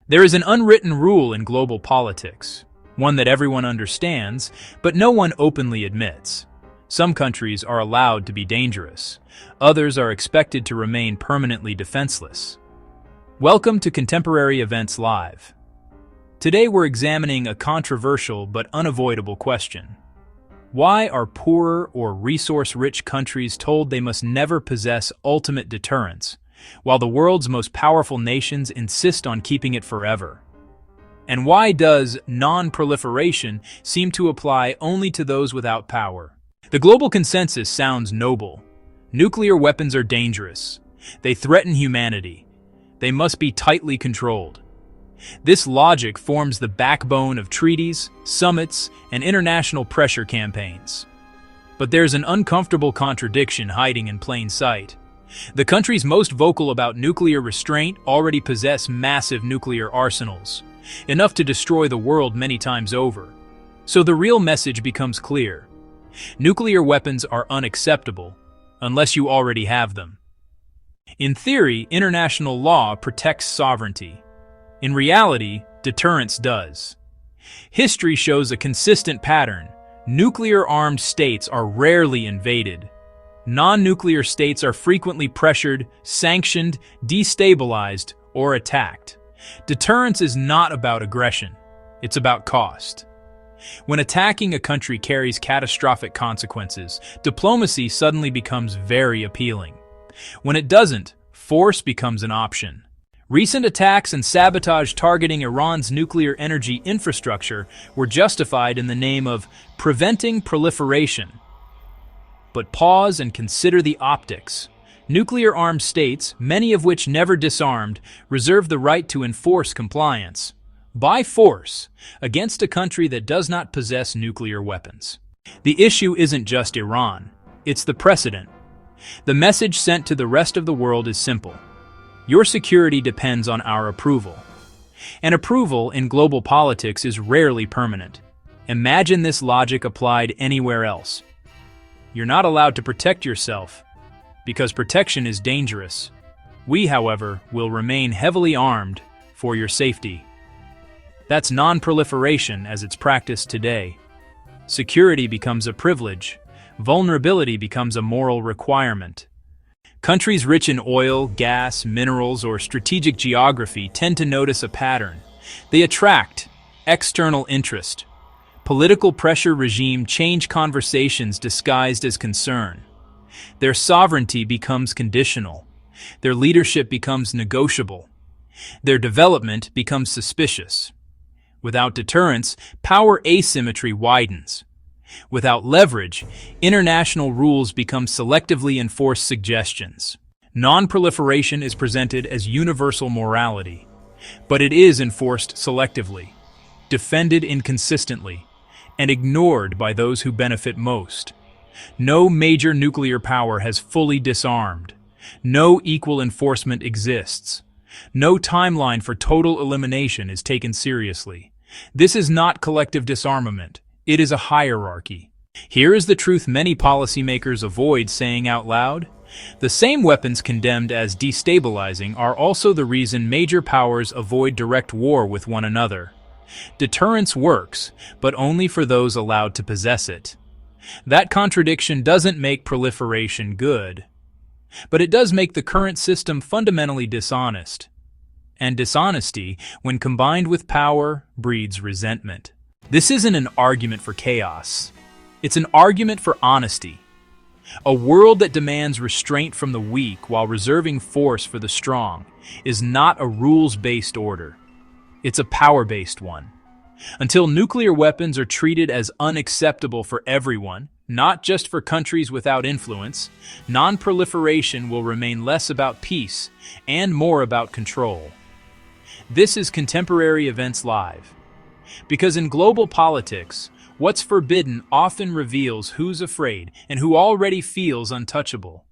There is an unwritten rule in global politics, one that everyone understands, but no one openly admits. Some countries are allowed to be dangerous. Others are expected to remain permanently defenseless. Welcome to Contemporary Events Live. Today we're examining a controversial but unavoidable question. Why are poorer or resource-rich countries told they must never possess ultimate deterrence, while the world's most powerful nations insist on keeping it forever? And why does non-proliferation seem to apply only to those without power? The global consensus sounds noble. Nuclear weapons are dangerous. They threaten humanity. They must be tightly controlled. This logic forms the backbone of treaties, summits, and international pressure campaigns. But there's an uncomfortable contradiction hiding in plain sight. The countries most vocal about nuclear restraint already possess massive nuclear arsenals, enough to destroy the world many times over. So the real message becomes clear. Nuclear weapons are unacceptable, unless you already have them. In theory, international law protects sovereignty. In reality, deterrence does. History shows a consistent pattern. Nuclear-armed states are rarely invaded. Non-nuclear states are frequently pressured, sanctioned, destabilized, or attacked. Deterrence is not about aggression. It's about cost. When attacking a country carries catastrophic consequences, diplomacy suddenly becomes very appealing. When it doesn't, force becomes an option. Recent attacks and sabotage targeting Iran's nuclear energy infrastructure were justified in the name of preventing proliferation. But pause and consider the optics. Nuclear-armed states, many of which never disarmed, reserve the right to enforce compliance, by force, against a country that does not possess nuclear weapons. The issue isn't just Iran, it's the precedent. The message sent to the rest of the world is simple. Your security depends on our approval. And approval in global politics is rarely permanent. Imagine this logic applied anywhere else. You're not allowed to protect yourself, because protection is dangerous. We, however, will remain heavily armed for your safety. That's non-proliferation as it's practiced today. Security becomes a privilege. Vulnerability becomes a moral requirement. Countries rich in oil, gas, minerals, or strategic geography tend to notice a pattern. They attract external interest. Political pressure regime change conversations disguised as concern. Their sovereignty becomes conditional. Their leadership becomes negotiable. Their development becomes suspicious. Without deterrence, power asymmetry widens. Without leverage, international rules become selectively enforced suggestions. Non-proliferation is presented as universal morality, but it is enforced selectively, defended inconsistently, and ignored by those who benefit most. No major nuclear power has fully disarmed. No equal enforcement exists. No timeline for total elimination is taken seriously. This is not collective disarmament. It is a hierarchy. Here is the truth many policymakers avoid saying out loud. The same weapons condemned as destabilizing are also the reason major powers avoid direct war with one another. Deterrence works, but only for those allowed to possess it. That contradiction doesn't make proliferation good, but it does make the current system fundamentally dishonest. And dishonesty, when combined with power, breeds resentment. This isn't an argument for chaos. It's an argument for honesty. A world that demands restraint from the weak while reserving force for the strong is not a rules-based order. It's a power-based one. Until nuclear weapons are treated as unacceptable for everyone, not just for countries without influence, non-proliferation will remain less about peace and more about control. This is Contemporary Events Live. Because in global politics, what's forbidden often reveals who's afraid and who already feels untouchable.